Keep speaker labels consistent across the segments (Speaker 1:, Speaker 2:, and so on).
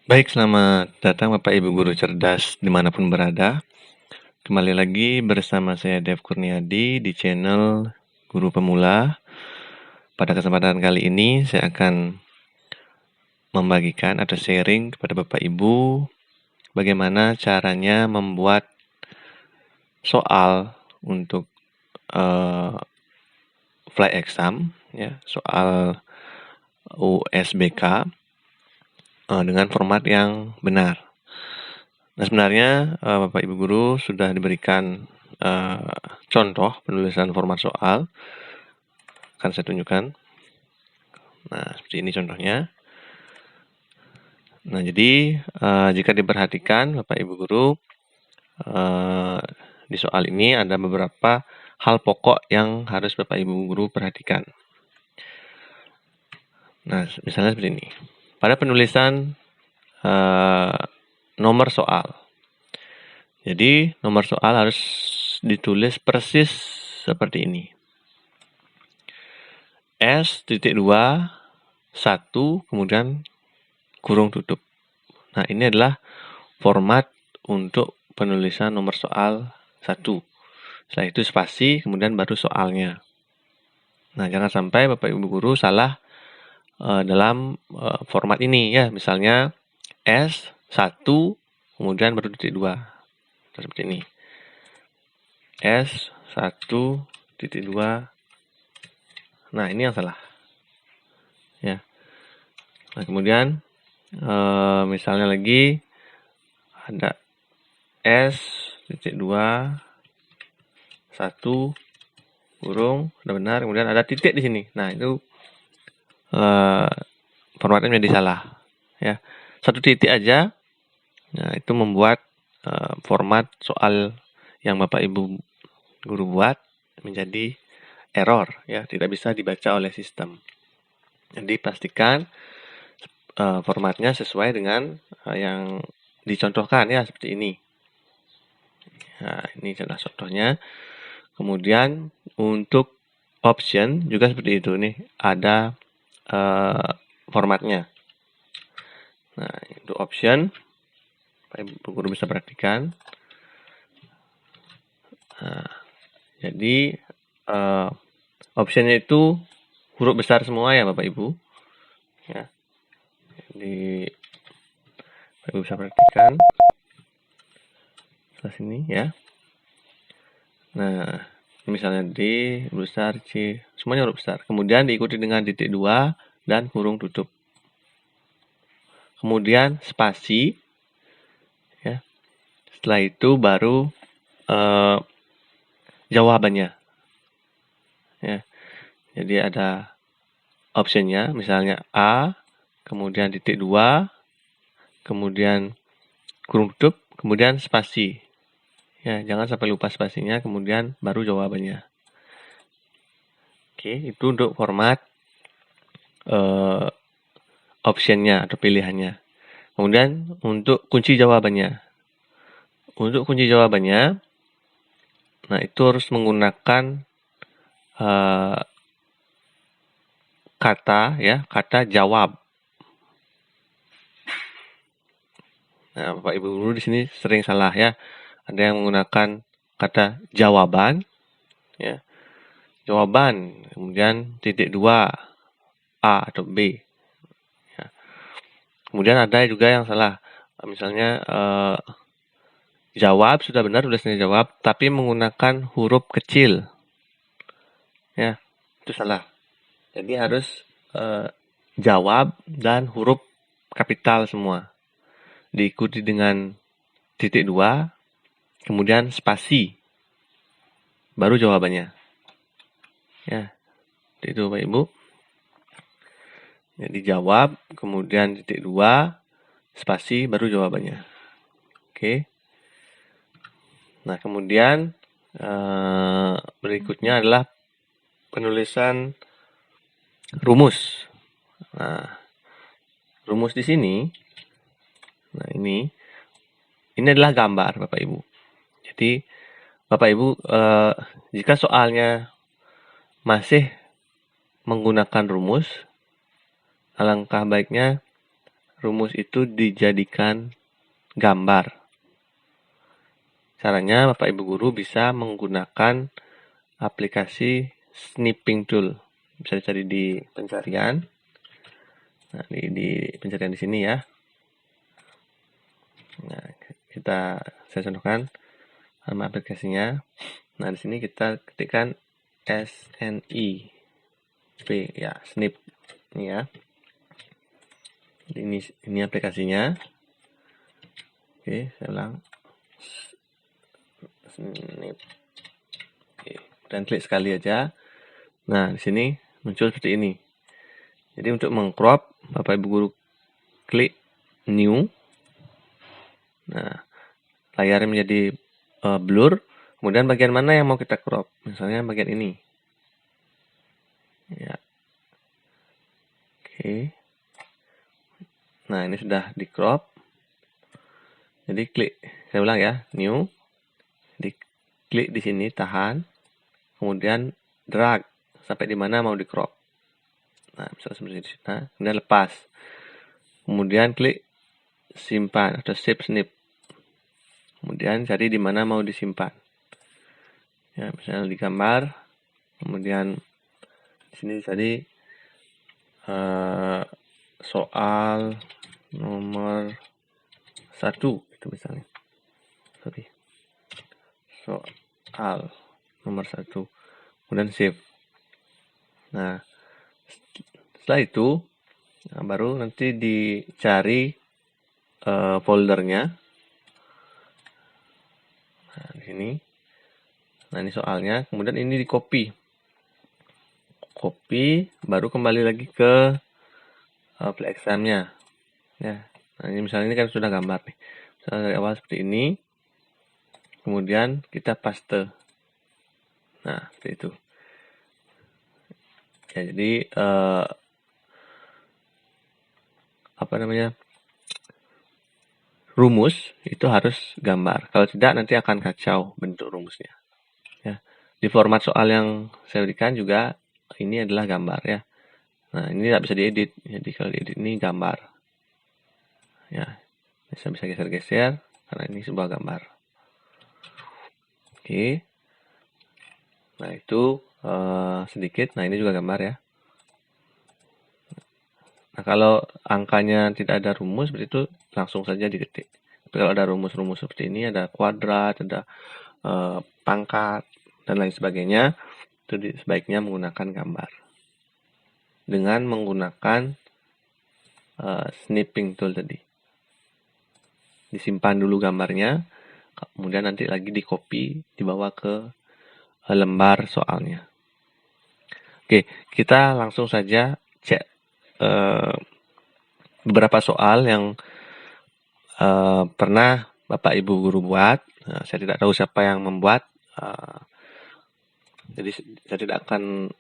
Speaker 1: Baik, selamat datang Bapak Ibu Guru cerdas dimanapun berada. Kembali lagi bersama saya Dev Kurniadi di channel Guru Pemula. Pada kesempatan kali ini saya akan membagikan atau sharing kepada Bapak Ibu bagaimana caranya membuat soal untuk fly exam, ya, soal USBK dengan format yang benar. Nah, sebenarnya Bapak Ibu Guru sudah diberikan contoh penulisan format soal. Akan saya tunjukkan. Nah, seperti ini contohnya. Nah, jadi jika diperhatikan Bapak Ibu Guru, di soal ini ada beberapa hal pokok yang harus Bapak Ibu Guru perhatikan. Nah, misalnya seperti ini. Pada penulisan nomor soal. Jadi, nomor soal harus ditulis persis seperti ini. S.2, 1, kemudian kurung tutup. Nah, ini adalah format untuk penulisan nomor soal 1. Setelah itu spasi, kemudian baru soalnya. Nah, jangan sampai Bapak Ibu Guru salah dalam format ini ya. Misalnya S1, kemudian baru titik 2. Seperti ini. S1, titik 2. Nah, ini yang salah. Ya. Nah, kemudian misalnya lagi ada S.2, 1, kurung, sudah benar, kemudian ada titik di sini. Nah, itu formatnya menjadi salah. Ya, satu titik aja. Nah, itu membuat format soal yang Bapak Ibu Guru buat menjadi error, ya, tidak bisa dibaca oleh sistem. Jadi pastikan formatnya sesuai dengan yang dicontohkan ya, seperti ini. Nah, ini adalah contohnya. Kemudian untuk option juga seperti itu nih, ada formatnya. Nah, untuk option, Pak Ibu Guru bisa perhatikan. Nah, jadi optionnya itu huruf besar semua ya Bapak Ibu. Ya, jadi Bapak Ibu bisa perhatikan sebelah sini ya. Nah, misalnya D, huruf besar, C, semuanya huruf besar. Kemudian diikuti dengan titik 2 dan kurung tutup. Kemudian spasi, ya. Setelah itu baru jawabannya. Ya. Jadi ada optionnya, misalnya A, kemudian titik 2, kemudian kurung tutup, kemudian spasi. Ya, jangan sampai lupa spasinya, kemudian baru jawabannya. Oke, itu untuk format optionnya atau pilihannya. Kemudian untuk kunci jawabannya. Untuk kunci jawabannya, nah itu harus menggunakan kata jawab. Nah, Bapak Ibu Guru di sini sering salah ya. Ada yang menggunakan kata jawaban, ya. Jawaban, kemudian titik 2, A atau B. Ya. Kemudian ada juga yang salah. Misalnya jawab, sudah benar tulisnya jawab, tapi menggunakan huruf kecil. Ya, itu salah. Jadi harus jawab dan huruf kapital semua. Diikuti dengan titik 2, kemudian spasi. Baru jawabannya. Ya, itu Pak Ibu. Jadi jawab, kemudian titik 2, spasi, baru jawabannya. Oke. Nah, kemudian berikutnya adalah penulisan rumus. Nah, rumus di sini, nah ini adalah gambar Bapak Ibu. Jadi Bapak Ibu, jika soalnya masih menggunakan rumus, alangkah baiknya rumus itu dijadikan gambar. Caranya Bapak Ibu Guru bisa menggunakan aplikasi Snipping Tool. Bisa dicari di pencarian. Nah, di pencarian di sini ya. Nah, saya contohkan nama aplikasinya. Nah, di sini kita ketikkan SNIP ya, Snip. Ini ya. Ini aplikasinya. Oke, saya ulang. Snip. Oke, dan klik sekali aja. Nah, di sini muncul seperti ini. Jadi untuk mengcrop, Bapak Ibu Guru klik New. Nah, layarnya menjadi blur. Kemudian bagian mana yang mau kita crop? Misalnya bagian ini. Ya. Oke. Nah, ini sudah di crop. Jadi klik, saya ulang ya, New. Klik di sini, tahan. Kemudian drag sampai di mana mau di crop. Nah, misalnya seperti di sini. Kemudian lepas. Kemudian klik simpan atau save snip. Kemudian cari di mana mau disimpan. Ya, misalnya di gambar. Kemudian di sini tadi soal nomor 1 itu misalnya. Soal nomor 1. Kemudian save. Nah, setelah itu baru nanti dicari foldernya. Nah, di sini. Nah, ini soalnya. Kemudian ini di copy. Baru kembali lagi ke play exam-nya. Ya. Nah, ini misalnya ini kan sudah gambar nih. Misalnya dari awal seperti ini. Kemudian kita paste. Nah, seperti itu. Ya, jadi rumus itu harus gambar. Kalau tidak nanti akan kacau bentuk rumusnya. Ya. Di format soal yang saya berikan juga ini adalah gambar ya. Nah, ini tidak bisa diedit. Jadi kalau diedit ini gambar. Ya. Bisa geser-geser karena ini sebuah gambar. Oke. Nah, itu sedikit. Nah, ini juga gambar ya. Nah, kalau angkanya tidak ada rumus, berarti itu langsung saja diketik. Tapi kalau ada rumus-rumus seperti ini, ada kuadrat, ada pangkat, dan lain sebagainya, itu sebaiknya menggunakan gambar. Dengan menggunakan snipping tool tadi. Disimpan dulu gambarnya, kemudian nanti lagi di copy, dibawa ke lembar soalnya. Oke, kita langsung saja cek beberapa soal yang pernah Bapak Ibu Guru buat. Saya tidak tahu siapa yang membuat. Jadi saya tidak akan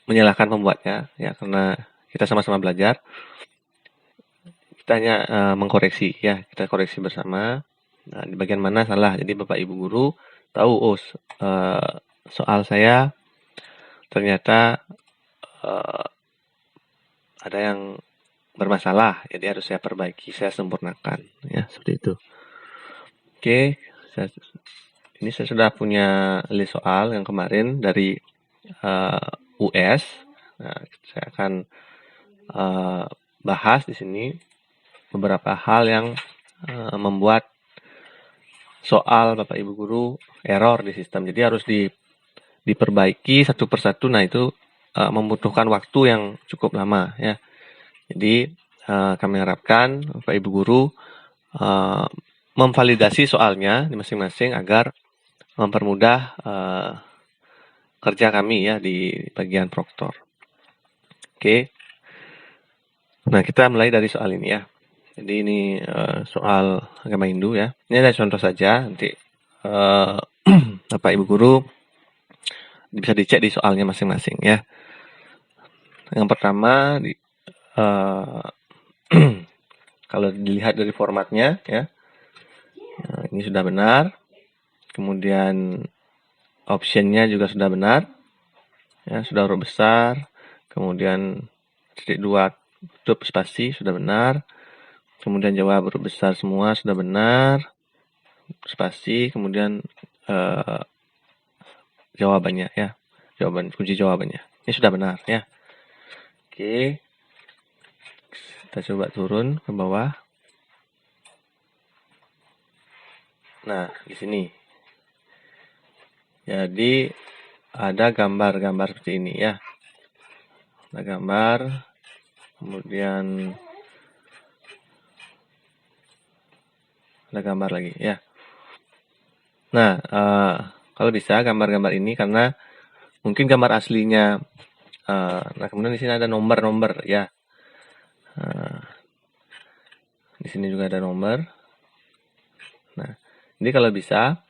Speaker 1: menyalahkan pembuatnya ya, karena kita sama-sama belajar. Kita hanya mengkoreksi ya, kita koreksi bersama. Nah, di bagian mana salah. Jadi Bapak Ibu Guru tahu soal saya ternyata ada yang bermasalah, jadi harus saya perbaiki, saya sempurnakan ya, seperti itu. Oke, ini saya sudah punya list soal yang kemarin dari US. Nah, saya akan bahas di sini beberapa hal yang membuat soal Bapak Ibu Guru error di sistem. Jadi harus diperbaiki satu persatu. Nah, itu membutuhkan waktu yang cukup lama ya. Jadi kami harapkan Bapak Ibu Guru memvalidasi soalnya di masing-masing agar mempermudah kerja kami ya di bagian proktor. Oke. Nah, kita mulai dari soal ini ya. Jadi ini soal agama Hindu ya. Ini ada contoh saja, nanti Bapak Ibu Guru bisa dicek di soalnya masing-masing ya. Yang pertama kalau dilihat dari formatnya ya, ini sudah benar. Kemudian optionnya juga sudah benar. Ya, sudah huruf besar. Kemudian titik 2 tutup spasi sudah benar. Kemudian jawab huruf besar semua sudah benar. Spasi, kemudian jawabannya ya. Kunci jawabannya. Ini sudah benar ya. Oke. Kita coba turun ke bawah. Nah, di sini. Jadi ada gambar-gambar seperti ini ya. Ada gambar, kemudian ada gambar lagi ya. Nah, kalau bisa gambar-gambar ini karena mungkin gambar aslinya. Nah, kemudian di sini ada nomor-nomor ya. Di sini juga ada nomor. Nah, ini kalau bisa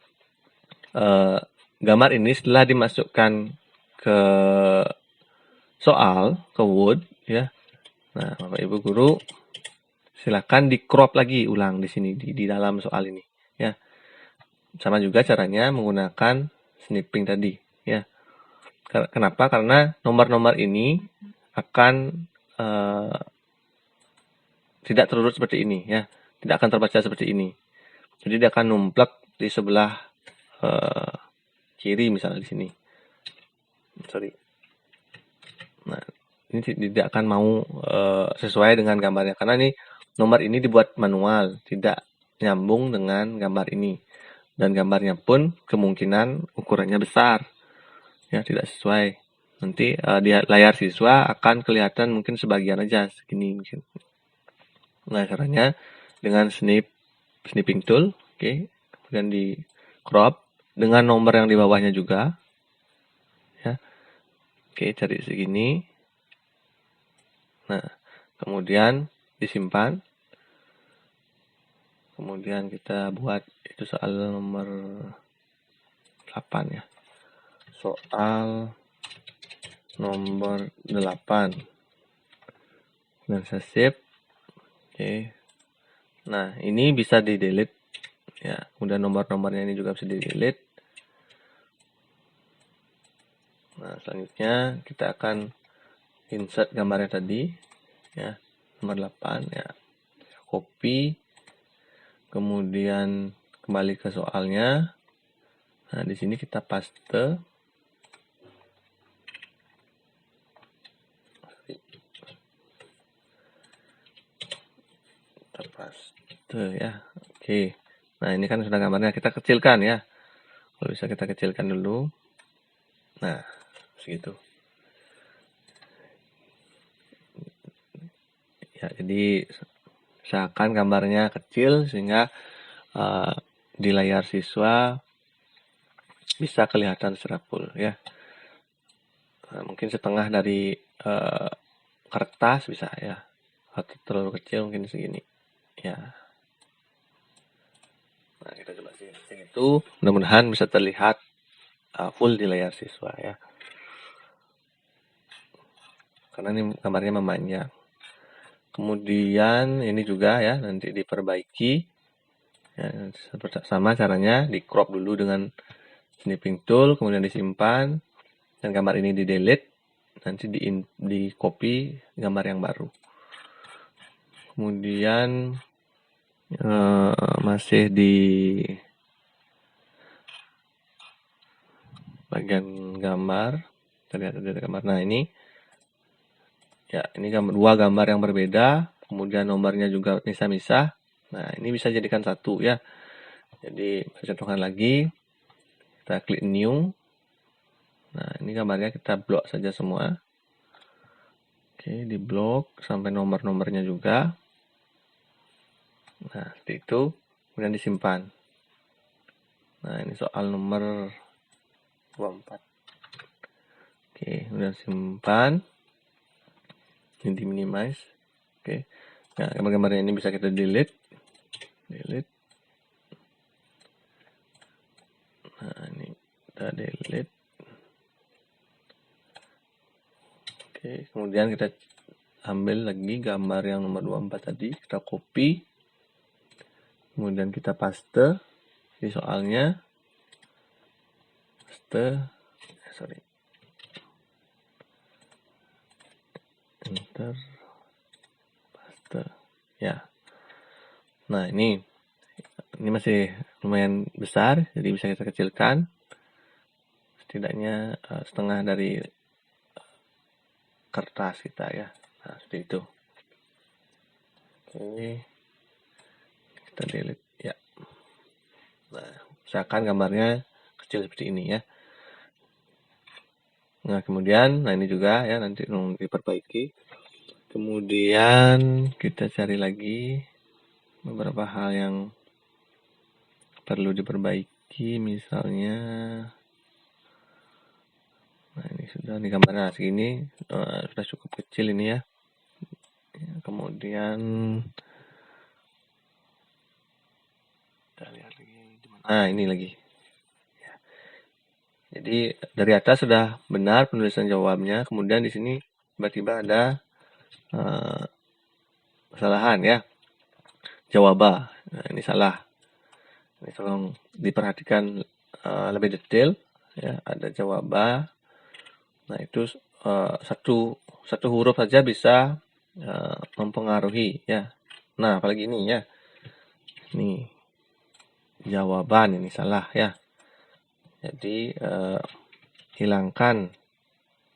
Speaker 1: gambar ini setelah dimasukkan ke soal, ke Word ya. Nah, Bapak Ibu guru silakan di crop lagi ulang di sini di dalam soal ini ya. Sama juga caranya menggunakan snipping tadi ya. Kenapa? Karena nomor-nomor ini akan tidak terurut seperti ini ya. Tidak akan terbaca seperti ini. Jadi dia akan numplek di sebelah kiri misalnya di sini. Sorry. Nah, ini tidak akan mau sesuai dengan gambarnya karena ini nomor ini dibuat manual, tidak nyambung dengan gambar ini. Dan gambarnya pun kemungkinan ukurannya besar. Ya, tidak sesuai. Nanti di layar siswa akan kelihatan mungkin sebagian aja segini mungkin. Nah, caranya dengan snipping tool, oke. Kemudian di crop dengan nomor yang di bawahnya juga. Ya. Oke, cari segini. Nah, kemudian disimpan. Kemudian kita buat itu soal nomor 8 ya. Soal nomor 8. Dan saya save. Oke. Nah, ini bisa di-delete ya. Kemudian nomor-nomornya ini juga bisa di-delete. Nah, selanjutnya kita akan insert gambarnya tadi ya. Nomor 8 ya. Copy. Kemudian kembali ke soalnya. Nah, di sini kita paste. Kita paste ya. Oke. Nah, ini kan sudah gambarnya. Kita kecilkan ya. Kalau bisa kita kecilkan dulu. Nah, segitu. Ya, jadi usahakan gambarnya kecil sehingga di layar siswa bisa kelihatan secara full ya. Nah, mungkin setengah dari kertas bisa ya. Atau terlalu kecil mungkin segini. Ya. Nah, kita coba setting itu. Mudah-mudahan bisa terlihat full di layar siswa ya. Karena ini gambarnya memanjang. Kemudian ini juga ya nanti diperbaiki. Ya, sama caranya di crop dulu dengan snipping tool, kemudian disimpan dan gambar ini di delete, nanti di copy gambar yang baru. Kemudian masih di bagian gambar, terlihat ada gambar. Nah, ini ya, ini dua gambar yang berbeda, kemudian nomornya juga misah-misah. Nah, ini bisa jadikan satu ya. Jadi, saya contohkan lagi. Kita klik new. Nah, ini gambarnya kita blok saja semua. Oke, di blok sampai nomor-nomornya juga. Nah, seperti itu. Kemudian disimpan. Nah, ini soal nomor 24. Oke, kemudian simpan. Ini di minimize. Oke. Nah, gambar-gambarnya ini bisa kita delete. Nah, ini kita delete. Oke, kemudian kita ambil lagi gambar yang nomor 24 tadi, kita copy. Kemudian kita paste di soalnya. Enter. Ya. Nah, ini masih lumayan besar, jadi bisa kita kecilkan. Setidaknya setengah dari kertas kita ya. Nah, seperti itu. Oke. Kita delete ya. Nah, misalkan gambarnya kecil seperti ini ya. Nah, kemudian, ini juga ya, nanti diperbaiki. Kemudian kita cari lagi beberapa hal yang perlu diperbaiki, misalnya, nah ini sudah di gambarnya segini, sudah cukup kecil ini ya. Kemudian kita lihat lagi di mana. Nah, ini lagi. Jadi dari atas sudah benar penulisan jawabnya, kemudian di sini tiba-tiba ada kesalahan ya. Jawaba. Nah, ini salah. Ini tolong diperhatikan lebih detail ya, ada jawaba. Nah, itu satu huruf saja bisa mempengaruhi ya. Nah, apalagi ini ya. Ini jawaban, ini salah ya. Jadi hilangkan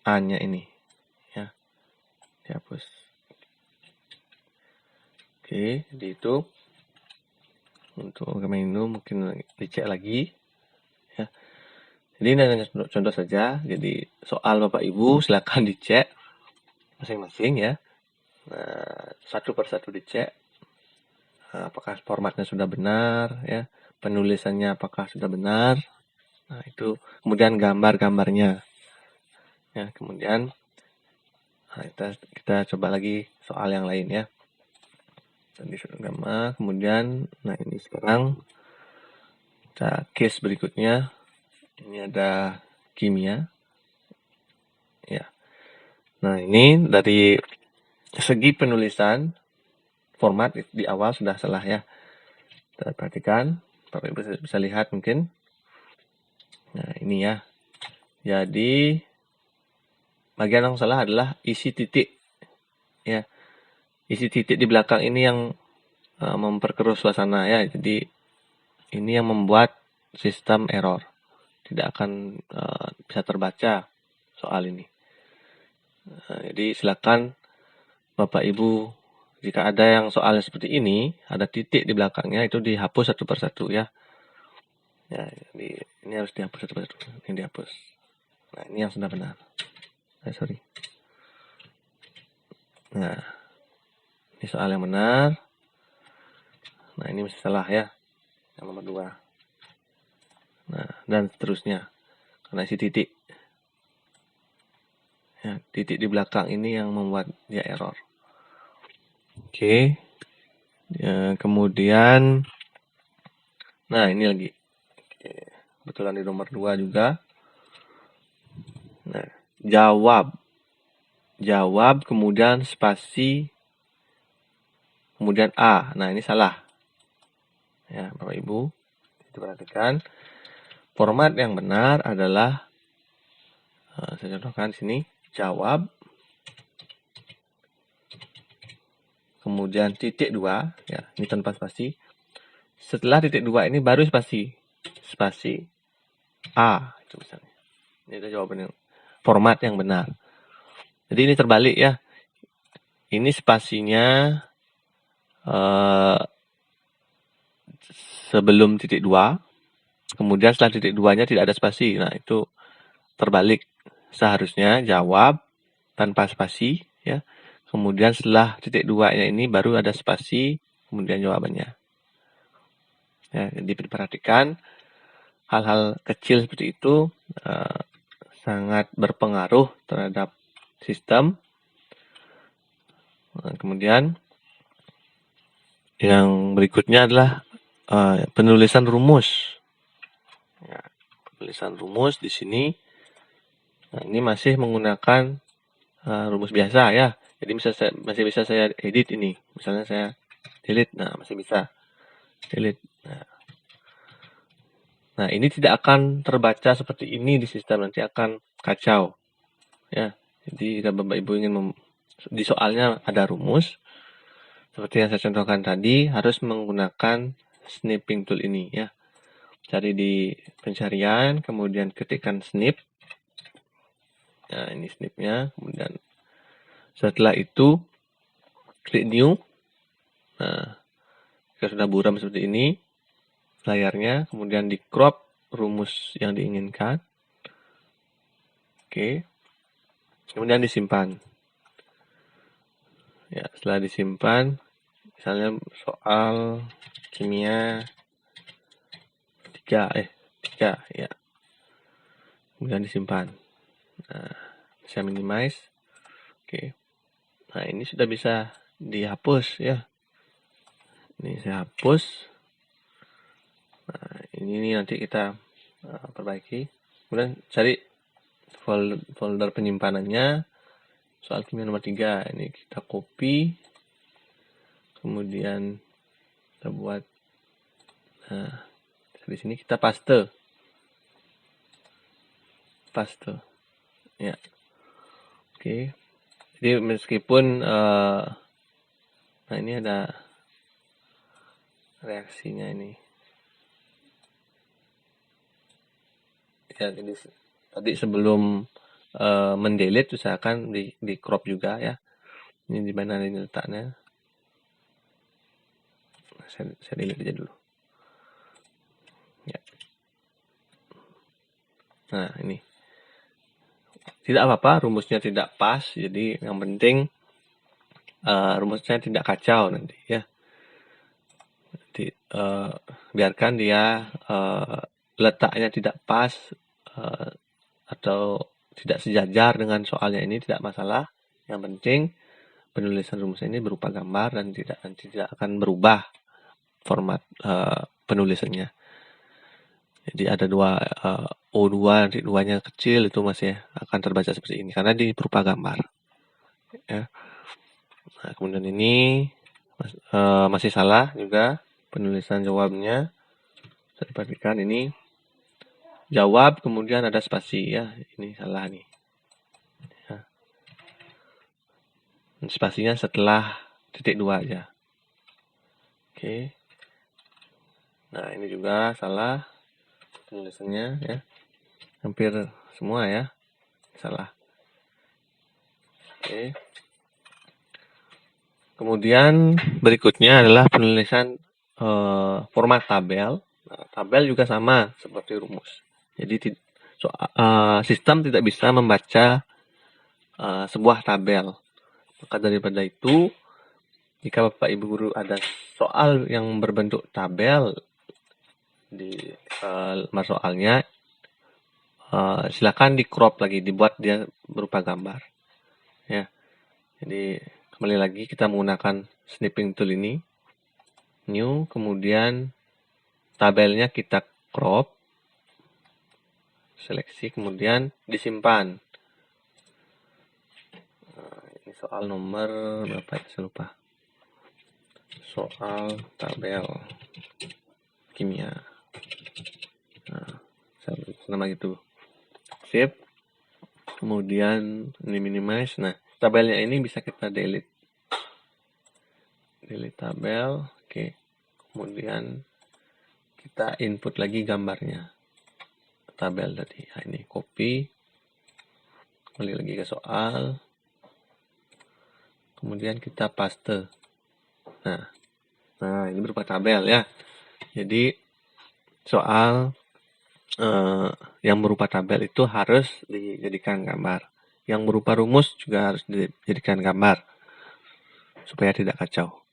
Speaker 1: A-nya ini ya. Dihapus. Oke, jadi itu untuk menu mungkin dicek lagi ya. Jadi ini hanya contoh saja. Jadi soal Bapak Ibu silakan dicek masing-masing ya. Nah, satu persatu dicek apakah formatnya sudah benar ya, penulisannya apakah sudah benar. Nah, itu kemudian gambar-gambarnya. Ya, kemudian kita coba lagi soal yang lain ya. Tadi sudah gambar, kemudian ini sekarang kita case berikutnya. Ini ada kimia. Ya. Nah, ini dari segi penulisan format di awal sudah salah ya. Kita perhatikan, Bapak Ibu bisa lihat mungkin. Nah, ini ya. Jadi bagian yang salah adalah isi titik. Ya. Isi titik di belakang ini yang memperkeruh suasana ya. Jadi ini yang membuat sistem error. Tidak akan bisa terbaca soal ini. Jadi silakan Bapak Ibu, jika ada yang soalnya seperti ini, ada titik di belakangnya, itu dihapus satu persatu ya. Ya, jadi ini harus dihapus satu persatu. Ini dihapus. Nah, ini yang sudah benar. Sorry. Nah, ini soal yang benar. Nah, ini masih salah ya. Yang nomor 2. Nah, dan seterusnya. Karena isi titik. Ya, titik di belakang ini yang membuat dia error. Oke. Ya, kemudian, nah ini lagi. Oke. Kebetulan di nomor 2 juga. Nah, jawab kemudian spasi kemudian A. Nah, ini salah. Ya, Bapak Ibu, diperhatikan. Format yang benar adalah saya contohkan di sini, jawab kemudian titik 2 ya, ini tanpa spasi. Setelah titik 2 ini baru spasi A itu misalnya. Ini itu jawaban yang format yang benar. Jadi ini terbalik ya. Ini spasinya sebelum titik 2, kemudian setelah titik 2-nya tidak ada spasi. Nah, itu terbalik. Seharusnya jawab tanpa spasi ya. Kemudian setelah titik 2-nya ini baru ada spasi, kemudian jawabannya. Ya, jadi diperhatikan hal-hal kecil seperti itu sangat berpengaruh terhadap sistem. Kemudian yang berikutnya adalah penulisan rumus. Ya, penulisan rumus di sini. Nah, ini masih menggunakan rumus biasa ya. Jadi masih bisa saya edit ini. Misalnya saya delete. Nah, masih bisa delete. Nah, ini tidak akan terbaca seperti ini di sistem, nanti akan kacau. Ya. Jadi jika Bapak Ibu ingin di soalnya ada rumus, Seperti yang saya contohkan tadi, harus menggunakan snipping tool ini ya. Cari di pencarian, kemudian ketikkan snip. Nah, ini snipnya. Kemudian setelah itu klik new. Nah, jika sudah buram seperti ini layarnya, kemudian di crop rumus yang diinginkan. Oke. Kemudian disimpan. Ya, setelah disimpan, misalnya soal kimia 3 ya. Kemudian disimpan. Nah, saya minimize. Oke. Nah, ini sudah bisa dihapus ya. Ini saya hapus. Nah, ini nanti kita perbaiki. Kemudian cari folder penyimpanannya. Soal kimia nomor 3. Ini kita copy. Kemudian kita buat. Nah, di sini kita paste. Ya. Oke. Jadi meskipun nah ini ada reaksinya ini. Ya, jadi tadi sebelum mendelete usahakan di crop juga ya. Ini di mana ini letaknya. Saya delete aja dulu. Ya. Nah, ini. Tidak apa-apa, rumusnya tidak pas. Jadi yang penting rumusnya tidak kacau nanti ya. Nanti biarkan dia letaknya tidak pas atau tidak sejajar dengan soalnya ini tidak masalah. Yang penting penulisan rumus ini berupa gambar dan tidak akan berubah format penulisannya. Jadi ada dua O2 nanti duanya kecil itu masih akan terbaca seperti ini karena di berupa gambar. Ya. Nah, kemudian ini masih salah juga penulisan jawabnya. Saya perhatikan ini jawab kemudian ada spasi ya. Ini salah nih. Ya. Spasinya setelah titik 2 aja. Oke. Nah, ini juga salah penulisannya ya. Hampir semua ya. Salah. Oke. Kemudian berikutnya adalah penulisan format tabel. Nah, tabel juga sama seperti rumus. Jadi sistem tidak bisa membaca sebuah tabel. Maka daripada itu, jika Bapak Ibu guru ada soal yang berbentuk tabel di lembar soalnya, silakan di crop lagi, dibuat dia berupa gambar. Ya. Jadi kembali lagi kita menggunakan snipping tool ini. New, kemudian tabelnya kita crop, seleksi, kemudian disimpan. Ini soal nomor berapa ya, saya lupa. Soal tabel kimia. Nah, nama gitu. Save. Kemudian ini minimize. Nah, tabelnya ini bisa kita delete. Delete tabel. Oke. Kemudian kita input lagi gambarnya. Tabel tadi. Nah, ini copy. Kembali lagi ke soal. Kemudian kita paste. Nah, ini berupa tabel ya. Jadi soal yang berupa tabel itu harus dijadikan gambar. Yang berupa rumus juga harus dijadikan gambar supaya tidak kacau.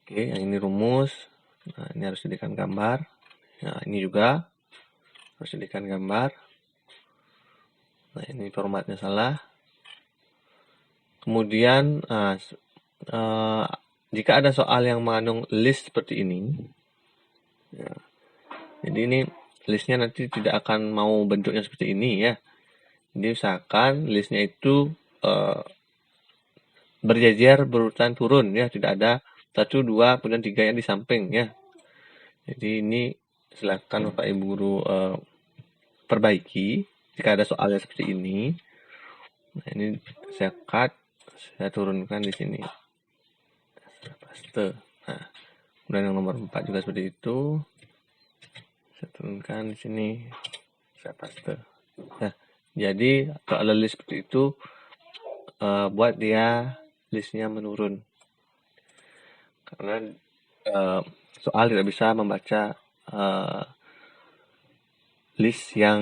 Speaker 1: Oke, yang ini rumus. Nah, ini harus dijadikan gambar. Nah, ini juga harus dijadikan gambar. Nah, ini formatnya salah. Kemudian jika ada soal yang mengandung list seperti ini, ya, jadi ini listnya nanti tidak akan mau bentuknya seperti ini ya. Jadi usahakan listnya itu berjejer berurutan turun ya, tidak ada 1, 2, kemudian 3 yang di samping ya. Jadi ini silakan Bapak Ibu guru perbaiki jika ada soalnya seperti ini. Nah, ini saya cut saya turunkan di sini. Saya paste. Nah, kemudian yang nomor 4 juga seperti itu. Saya turunkan di sini. Saya paste. Nah, jadi kalau ada list seperti itu, buat dia listnya menurun. Karena soal tidak bisa membaca list yang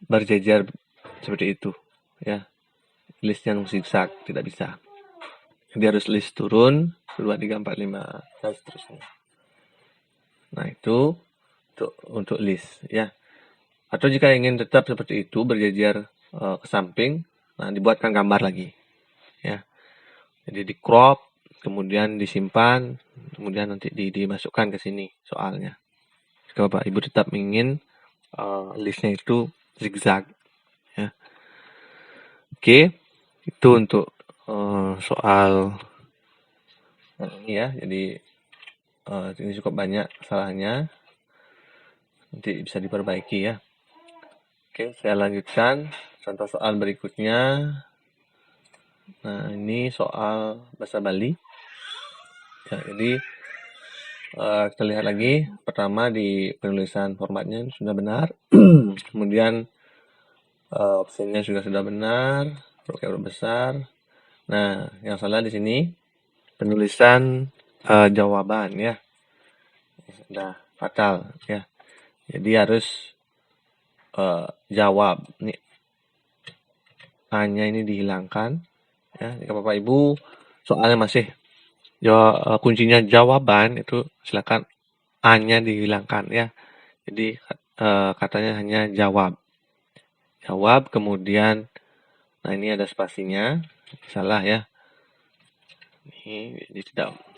Speaker 1: berjejer seperti itu, ya. List yang zigzag tidak bisa. Jadi harus list turun 2, 3, 4, 5 dan seterusnya. Nah, itu untuk list, ya. Atau jika ingin tetap seperti itu berjejer ke samping, nah dibuatkan gambar lagi, ya. Jadi di crop, kemudian disimpan, kemudian nanti dimasukkan ke sini soalnya. Jika Bapak Ibu tetap ingin listnya itu zigzag, ya. Oke, itu untuk soal ini ya. Jadi ini cukup banyak kesalahannya, nanti bisa diperbaiki ya. Oke, saya lanjutkan contoh soal berikutnya. Nah, ini soal bahasa Bali. Ya, jadi kita lihat lagi. Pertama di penulisan formatnya sudah benar. Kemudian opsinya juga sudah benar, huruf besar. Nah, yang salah di sini penulisan jawaban ya. Sudah fatal ya. Jadi harus jawab. Nih A-nya ini dihilangkan ya. Jika Bapak Ibu soalnya masih kuncinya jawaban, itu silakan A-nya dihilangkan ya. Jadi katanya hanya jawab. Jawab, kemudian nah ini ada spasinya. Salah ya. Ini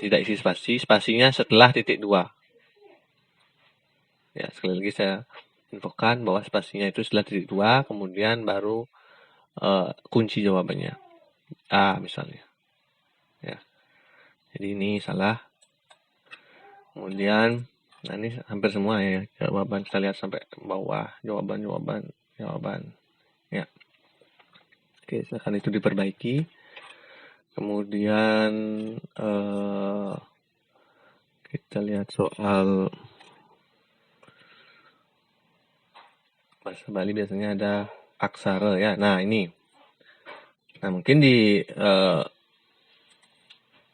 Speaker 1: tidak isi spasi. Spasinya setelah titik 2. Ya, sekali lagi saya infokan bahwa spasinya itu setelah titik 2, kemudian baru kunci jawabannya. A misalnya. Ya. Jadi ini salah. Kemudian nah ini hampir semua ya jawaban, kita lihat sampai bawah jawaban. Ya. Oke, silakan itu diperbaiki. Kemudian kita lihat soal bahasa Bali biasanya ada aksara ya. Nah, ini. Nah, mungkin di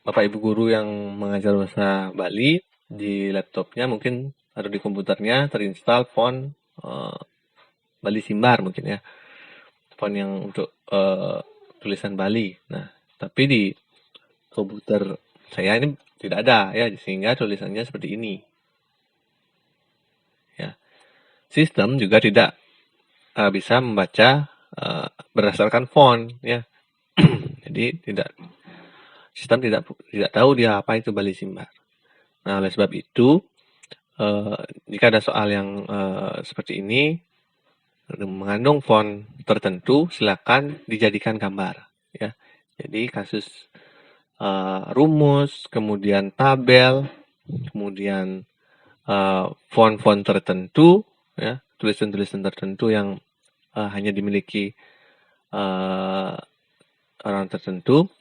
Speaker 1: Bapak Ibu guru yang mengajar bahasa Bali di laptopnya mungkin atau di komputernya terinstall font Bali Simbar mungkin ya. Font yang untuk tulisan Bali. Nah, tapi di komputer saya ini tidak ada ya, sehingga tulisannya seperti ini. Ya. Sistem juga tidak bisa membaca berdasarkan font ya. Jadi sistem tidak tahu dia apa itu Bali Simbar. Nah, oleh sebab itu jika ada soal yang seperti ini mengandung font tertentu, silakan dijadikan gambar ya. Jadi kasus rumus, kemudian tabel, kemudian font-font tertentu ya, tulisan-tulisan tertentu yang hanya dimiliki orang tertentu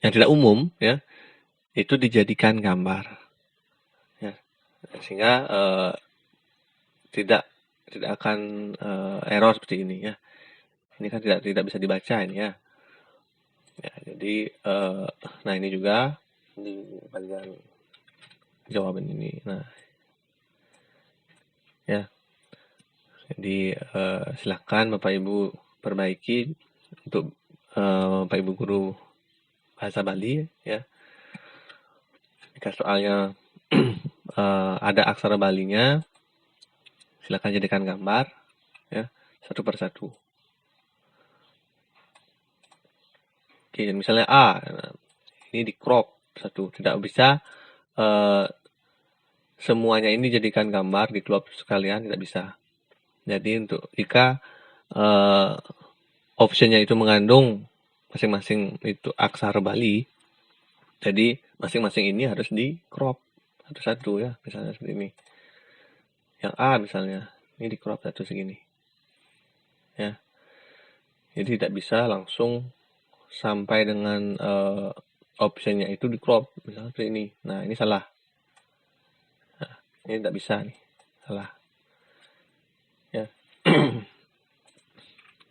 Speaker 1: yang tidak umum ya, itu dijadikan gambar ya, sehingga tidak akan error seperti ini ya. Ini kan tidak bisa dibaca ini ya. Ya, jadi nah ini juga di bagian jawaban ini. Nah, ya. Jadi silakan Bapak Ibu perbaiki untuk Bapak Ibu guru bahasa Bali ya. Jika soalnya ada aksara Balinya, silakan jadikan gambar ya, satu persatu. Oke, misalnya A, ini di crop satu, tidak bisa semuanya ini jadikan gambar di crop sekalian, tidak bisa. Jadi untuk jika optionnya itu mengandung masing-masing itu aksara Bali, jadi masing-masing ini harus di crop satu-satu ya, misalnya seperti ini. Yang A misalnya, ini di crop satu segini. Ya. Jadi tidak bisa langsung sampai dengan optionnya itu di crop, misalnya seperti ini. Nah, ini salah. Nah, ini tidak bisa nih, salah. Ya.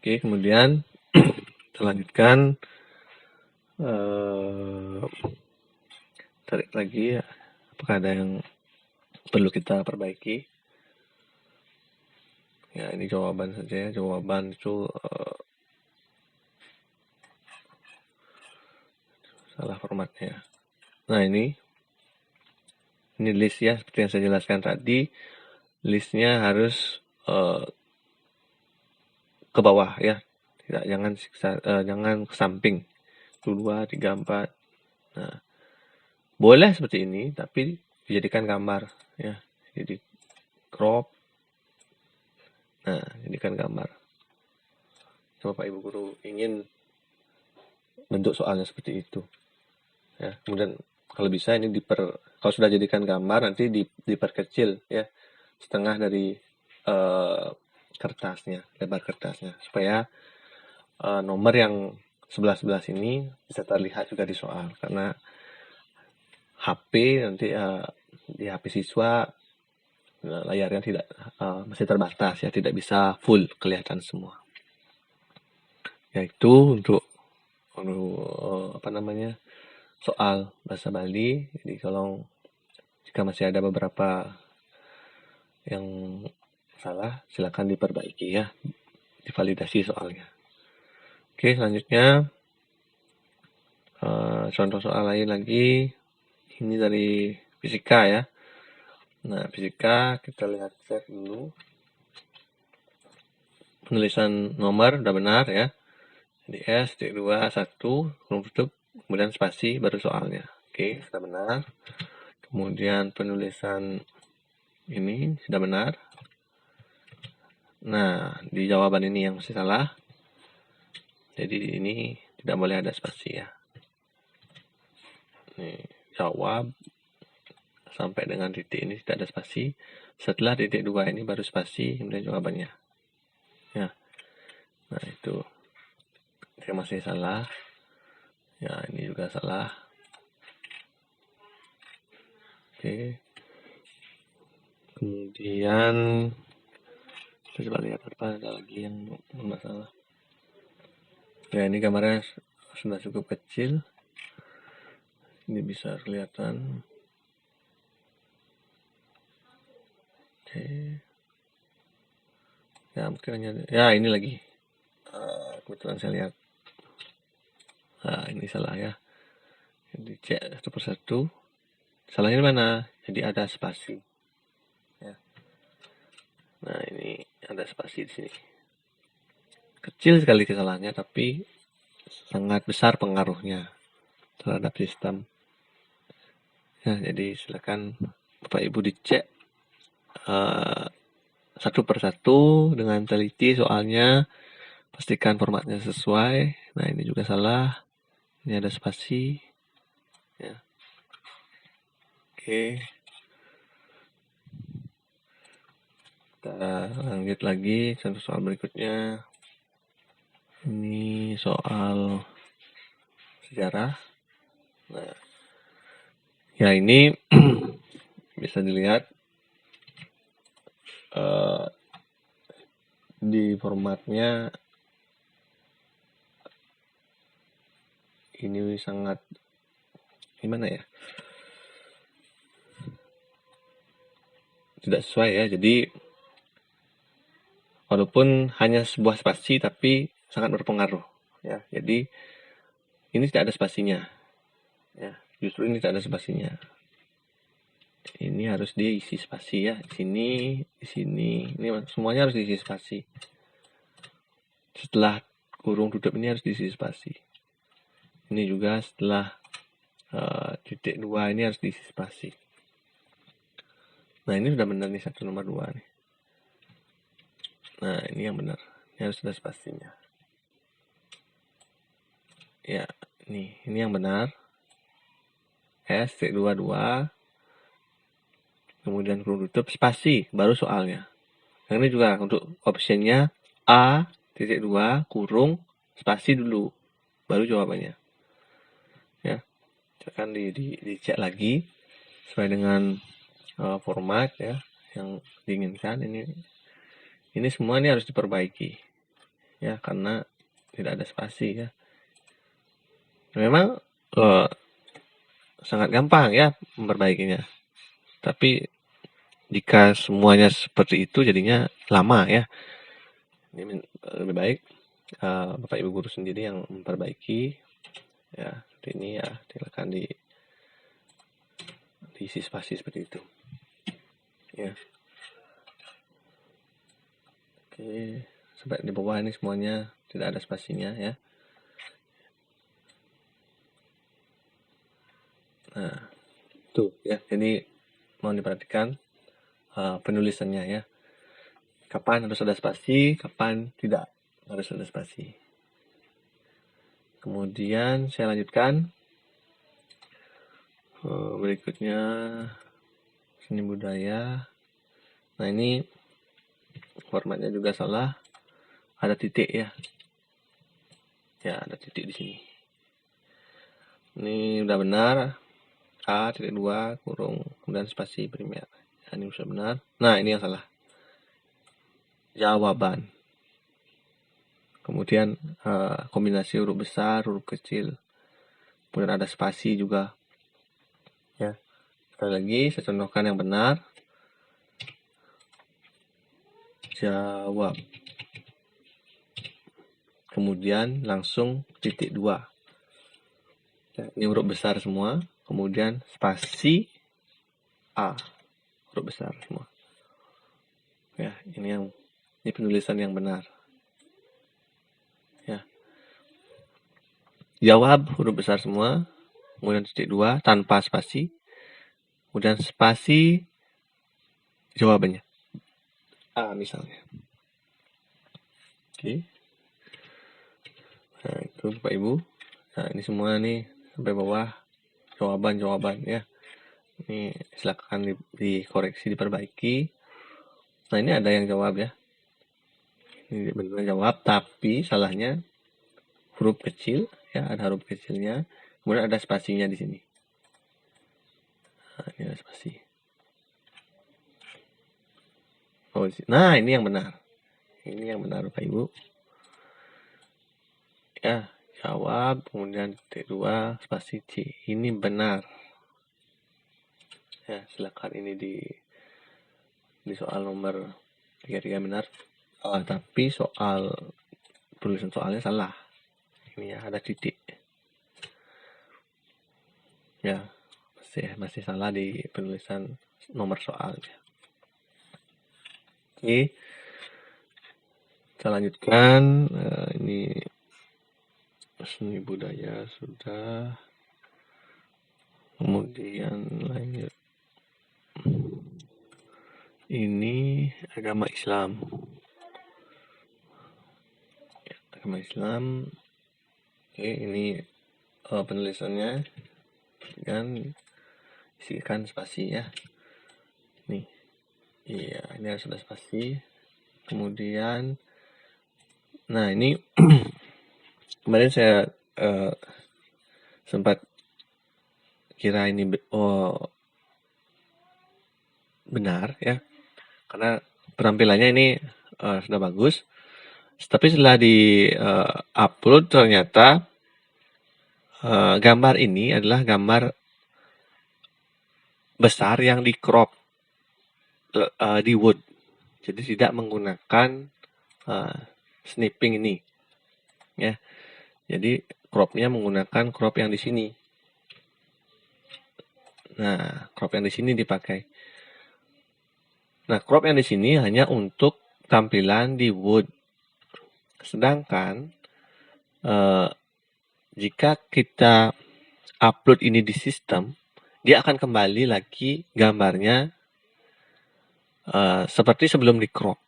Speaker 1: Oke, kemudian kita lanjutkan. Tarik lagi, apakah ada yang perlu kita perbaiki? Ya, ini jawaban saja ya. Jawaban itu salah formatnya. Nah, ini list ya, seperti yang saya jelaskan tadi. Listnya harus ke bawah ya, jangan ke samping. 2, 3, 4. Nah, boleh seperti ini, tapi dijadikan gambar ya. Jadi crop. Nah, jadikan gambar. Bapak Ibu guru ingin bentuk soalnya seperti itu. Ya, kemudian kalau bisa ini kalau sudah jadikan gambar nanti diperkecil ya, setengah dari kertasnya, lebar kertasnya, supaya nomor yang sebelah ini bisa terlihat juga di soal. Karena HP nanti di HP siswa layarnya tidak masih terbatas ya, tidak bisa full kelihatan semua. Yaitu untuk soal bahasa Bali. Jadi kalau jika masih ada beberapa yang salah, silakan diperbaiki ya, divalidasi soalnya. Oke, selanjutnya contoh soal lain lagi. Ini dari fisika ya. Nah, fisika kita lihat cek dulu. Penulisan nomor udah benar ya. Jadi S, titik 2, 1, kurung tutup, kemudian spasi, baru soalnya. Oke, sudah benar. Kemudian penulisan ini sudah benar. Nah, di jawaban ini yang masih salah. Jadi ini tidak boleh ada spasi ya. Nih, jawab sampai dengan titik ini tidak ada spasi. Setelah titik 2 ini baru spasi, kemudian jawabannya. Ya. Nah, itu yang masih salah. Ya, ini juga salah. Oke. Kemudian kita coba lihat apa ada lagi yang bermasalah. Ya, ini gambarnya sudah cukup kecil. Ini bisa kelihatan. Oke. Ya, mungkin hanya ya ini lagi. Kebetulan saya lihat. Nah, ini salah ya. Jadi cek satu persatu. Salahnya di mana? Jadi ada spasi. Ya. Nah, ini ada spasi di sini. Kecil sekali kesalahannya, tapi sangat besar pengaruhnya terhadap sistem. Ya, jadi silakan Bapak Ibu dicek satu persatu dengan teliti soalnya, pastikan formatnya sesuai. Nah, ini juga salah. Ini ada spasi. Ya. Oke. Kita lanjut lagi contoh soal berikutnya. Ini soal sejarah. Nah, ya ini bisa dilihat di formatnya ini sangat gimana ya, tidak sesuai ya. Jadi walaupun hanya sebuah spasi tapi sangat berpengaruh ya. Jadi ini tidak ada spasinya ya, justru ini tidak ada spasinya. Ini harus diisi spasi ya, di sini ini semuanya harus diisi spasi. Setelah kurung tutup ini harus diisi spasi. Ini juga setelah titik 2 ini harus diisi spasi. Nah, ini sudah benar nih, satu nomor 2 nih. Nah, ini yang benar. Ini harus ada spasinya. Ya, ini yang benar. S, titik 22. Kemudian kurung tutup, spasi, baru soalnya. Yang ini juga untuk optionnya A, titik 2, kurung, spasi dulu. baru jawabannya. Ya, akan dicek lagi sesuai dengan format ya yang diinginkan. Ini semua ini harus diperbaiki ya, karena tidak ada spasi ya. Memang sangat gampang ya memperbaikinya, tapi jika semuanya seperti itu jadinya lama ya. Ini lebih baik Bapak Ibu guru sendiri yang memperbaiki ya. Seperti ini ya, silakan diisi spasi seperti itu ya. Oke, sampai di bawah ini semuanya tidak ada spasinya ya. Nah, tuh ya, jadi mohon diperhatikan penulisannya ya. Kapan harus ada spasi, kapan tidak harus ada spasi. Kemudian saya lanjutkan. Berikutnya seni budaya. Nah, ini formatnya juga salah. Ada titik ya. Ya, ada titik di sini. Ini udah benar. A.2 kurung kemudian spasi primer. Nah, ini sudah benar. Nah, ini yang salah. Jawaban. Kemudian kombinasi huruf besar, huruf kecil. Kemudian ada spasi juga. Ya. Sekali lagi saya contohkan yang benar. Jawab. Kemudian langsung titik 2. Ya, ini huruf besar semua. Kemudian spasi A. Huruf besar semua. Ya, ini penulisan yang benar. Ya. Jawab huruf besar semua. Kemudian titik 2 tanpa spasi. Kemudian spasi jawabannya. A misalnya. Oke. Nah, itu Bapak Ibu. Nah, ini semua nih sampai bawah jawaban-jawaban ya. Ini silakan dikoreksi, diperbaiki. Nah, ini ada yang jawab ya. Ini benar jawab, tapi salahnya huruf kecil ya, ada huruf kecilnya. Kemudian ada spasinya di sini. Nah, ini ada spasi. Oh, nah, ini yang benar. Ini yang benar Bapak Ibu. Ya, jawab, kemudian titik 2, spasi C. Ini benar. Ya, silakan ini di soal nomor 33 benar. Tapi soal tulisan soalnya salah. Ini ya, ada titik. Ya, masih salah di penulisan nomor soalnya. Oke. Kita lanjutkan. Ini seni budaya sudah. Kemudian lanjut. Ini agama Islam. Ya, agama Islam. Oke, ini penulisannya dan isikan spasi ya. Nih. Iya, ini harus ada spasi. Kemudian nah, ini kemarin saya sempat kira ini benar ya. Karena penampilannya ini sudah bagus. Tapi setelah di-upload ternyata gambar ini adalah gambar besar yang di-crop di Word. Jadi tidak menggunakan snipping ini. Ya. Jadi cropnya menggunakan crop yang di sini. Nah, crop yang di sini dipakai. Nah, crop yang di sini hanya untuk tampilan di Word. Sedangkan jika kita upload ini di sistem, dia akan kembali lagi gambarnya seperti sebelum di crop.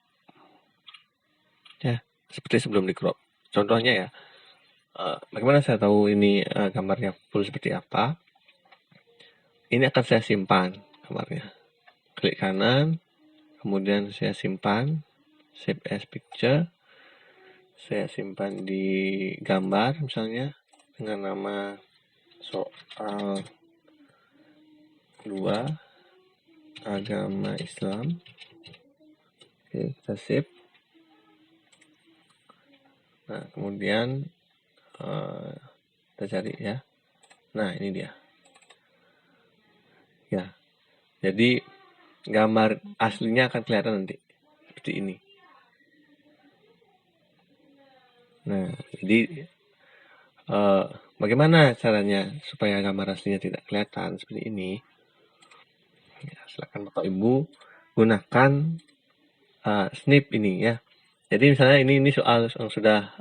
Speaker 1: Ya, seperti sebelum di crop. Contohnya ya, bagaimana saya tahu ini gambarnya full seperti apa? Ini akan saya simpan gambarnya. Klik kanan, kemudian saya simpan, save as picture. Saya simpan di gambar misalnya. dengan nama soal 2 agama Islam. Oke, kita save. Nah, kemudian kita cari ya. Nah, ini dia. Ya. Jadi gambar aslinya akan kelihatan nanti seperti ini. Nah, jadi bagaimana caranya supaya gambar aslinya tidak kelihatan seperti ini? Ya, silakan Bapak Ibu gunakan snip ini ya. Jadi misalnya ini soal yang sudah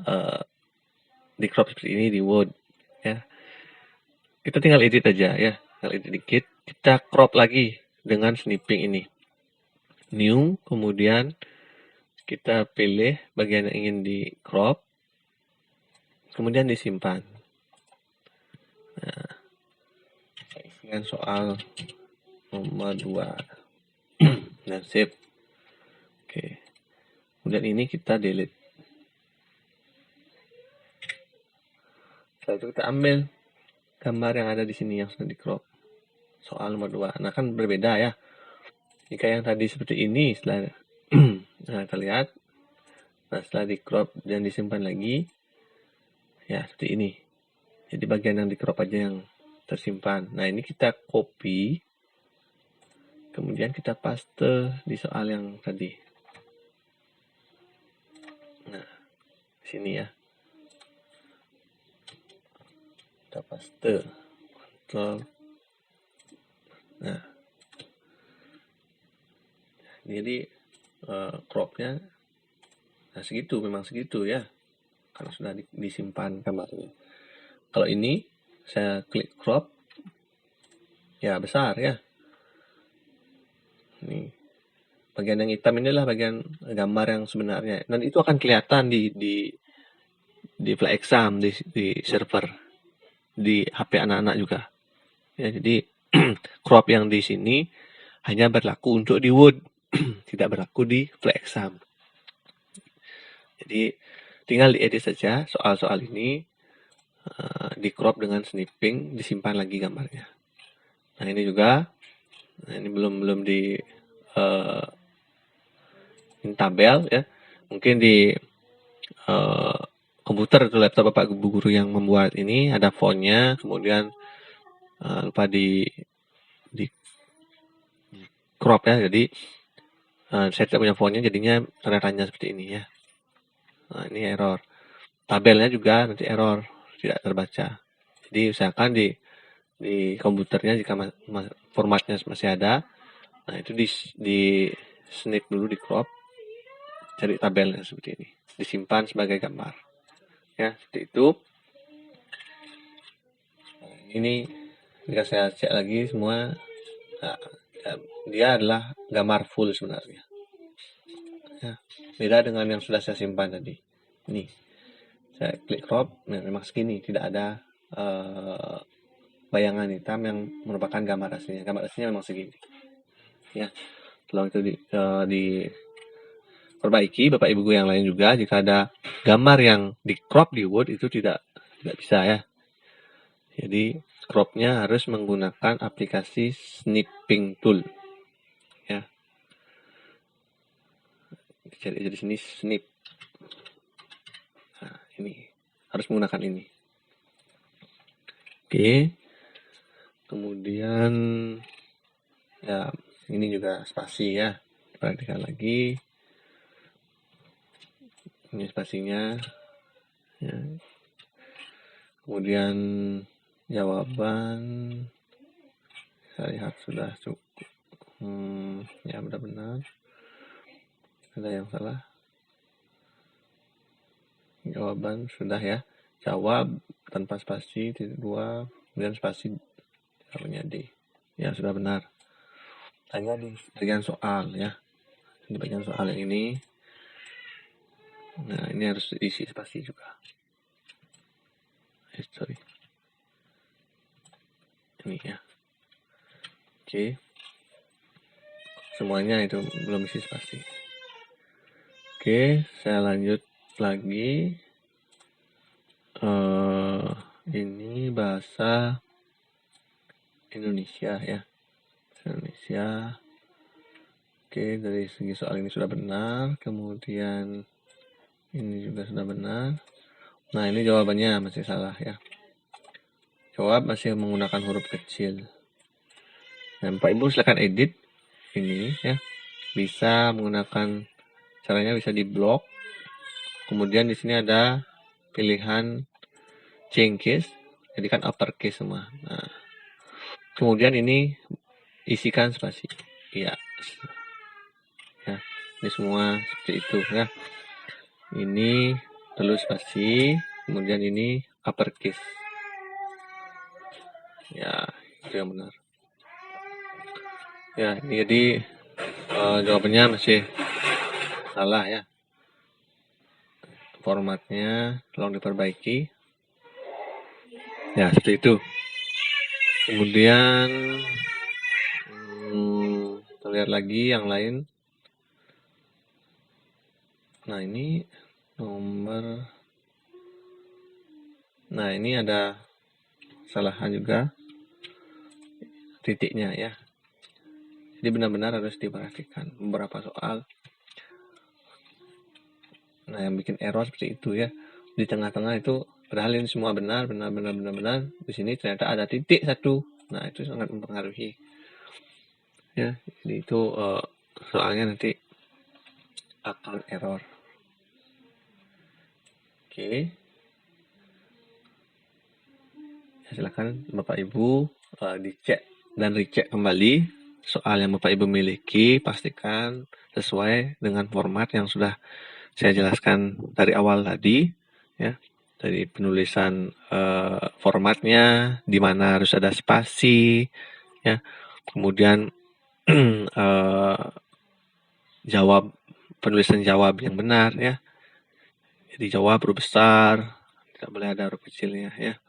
Speaker 1: di crop seperti ini di Word ya. Kita tinggal edit aja ya, tinggal edit dikit. Kita crop lagi dengan snipping ini. New, kemudian kita pilih bagian yang ingin di crop, kemudian disimpan. Nah, saya isikan soal nomor 2 dan save. Oke. Kemudian ini kita delete. Setelah itu kita ambil gambar yang ada di sini yang sudah di crop. Soal nomor 2. Nah, kan berbeda ya. Jika yang tadi seperti ini, setelah nah, kita lihat. Nah, setelah di crop dan disimpan lagi, ya seperti ini. Jadi bagian yang di crop aja yang tersimpan. Nah, ini kita copy, kemudian kita paste di soal yang tadi. Nah, sini ya. Kita paste. Control. Nah, jadi cropnya nah segitu, memang segitu ya, karena sudah disimpan gambarnya. Kalau ini saya klik crop, ya besar ya. Ini bagian yang hitam inilah bagian gambar yang sebenarnya, dan itu akan kelihatan di file exam di server di HP anak-anak juga. Ya, jadi crop yang di sini hanya berlaku untuk di Word, tidak berlaku di file exam. Jadi tinggal diedit saja soal-soal ini, di crop dengan snipping, disimpan lagi gambarnya. Nah, ini juga, nah ini belum di tabel ya. Mungkin di komputer atau laptop Bapak Ibu guru yang membuat ini ada fontnya, kemudian lupa di crop ya. Jadi saya tidak punya fontnya, jadinya tanda tanya seperti ini ya. Nah, ini error. Tabelnya juga nanti error, tidak terbaca. Jadi usahakan di komputernya jika formatnya masih ada, nah itu di snip dulu, di crop, cari tabelnya seperti ini, disimpan sebagai gambar ya, seperti itu. Nah, ini jika saya cek lagi semua, nah, dia adalah gambar full sebenarnya ya, beda dengan yang sudah saya simpan tadi. Ini saya klik crop, nah memang segini, tidak ada bayangan hitam yang merupakan gambar aslinya. Gambar aslinya memang segini ya. Tolong itu diperbaiki Bapak Ibu yang lain juga. Jika ada gambar yang di crop di Word itu tidak bisa ya. Jadi cropnya harus menggunakan aplikasi snipping tool ya. Cari aja di sini snip. Nah, ini harus menggunakan ini. Oke. Kemudian ya, ini juga spasi ya. Perhatikan lagi. Ini spasinya ya. Kemudian jawaban saya lihat sudah cukup. Ya, benar-benar ada yang salah. Jawaban sudah ya. Jawab tanpa spasi, titik 2, kemudian spasi jawabannya D. Ya, sudah benar. Hanya di bagian soal ya. Di bagian soal yang ini. Nah, ini harus diisi spasi juga. Sorry. Ini ya. Oke. Semuanya itu belum isi spasi. Oke, saya lanjut lagi. Ini bahasa Indonesia ya. Indonesia. Oke, dari segi soal ini sudah benar. Kemudian ini juga sudah benar. Nah, ini jawabannya masih salah ya. Jawab masih menggunakan huruf kecil. Dan Pak Ibu silakan edit ini ya. Bisa menggunakan, caranya bisa di blok. Kemudian di sini ada pilihan change case, jadi kan uppercase semua. Nah, kemudian ini isikan spasi. Iya. Ya, ini semua seperti itu ya. Ini lalu spasi, kemudian ini uppercase. Ya, itu yang benar. Ya, ini jadi jawabannya masih salah ya. Formatnya tolong diperbaiki. Ya, seperti itu. Kemudian kita lihat lagi yang lain. Nah, ini nomor. Nah, ini ada kesalahan juga titiknya ya. Jadi benar-benar harus diperhatikan beberapa soal. Nah, yang bikin error seperti itu ya. Di tengah-tengah itu padahal ini semua benar. Di sini ternyata ada titik satu. Nah, itu sangat mempengaruhi. Ya, jadi itu soalnya nanti akan error. Oke. Ya, silakan Bapak Ibu dicek dan recheck kembali soal yang Bapak Ibu miliki, pastikan sesuai dengan format yang sudah saya jelaskan dari awal tadi ya. Dari penulisan formatnya, di mana harus ada spasi ya. Kemudian penulisan jawab yang benar ya. Jadi jawab huruf besar, tidak boleh ada huruf kecilnya ya.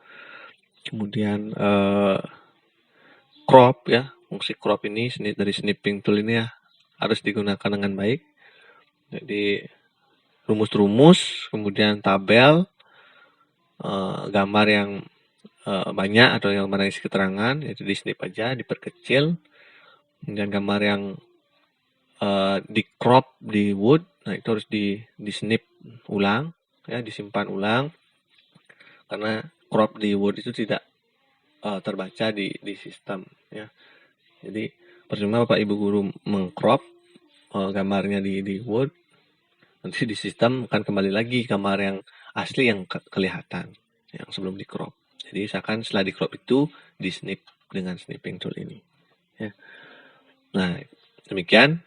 Speaker 1: Kemudian crop ya, fungsi crop ini dari snipping tool ini ya harus digunakan dengan baik. Jadi rumus-rumus, kemudian tabel, gambar yang banyak atau yang mana isi keterangan, itu di snip aja, diperkecil. Kemudian gambar yang di crop di Word, nah itu harus di snip ulang ya, disimpan ulang, karena crop di Word itu tidak terbaca di sistem ya. Jadi percuma Bapak Ibu guru mengcrop gambarnya di Word, nanti di sistem akan kembali lagi gambar yang asli yang kelihatan yang sebelum di crop. Jadi misalkan setelah di crop itu di snip dengan snipping tool ini ya. Nah, demikian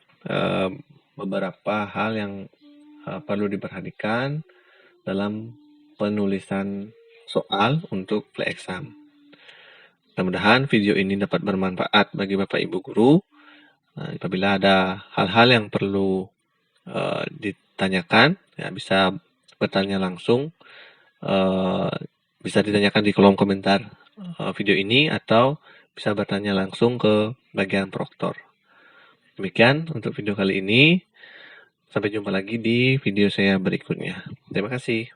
Speaker 1: beberapa hal yang perlu diperhatikan dalam penulisan soal untuk play exam. Mudah-mudahan video ini dapat bermanfaat bagi Bapak Ibu guru. Nah, apabila ada hal-hal yang perlu ditanyakan, ya bisa bertanya langsung, bisa ditanyakan di kolom komentar video ini atau bisa bertanya langsung ke bagian proktor. Demikian untuk video kali ini. Sampai jumpa lagi di video saya berikutnya. Terima kasih.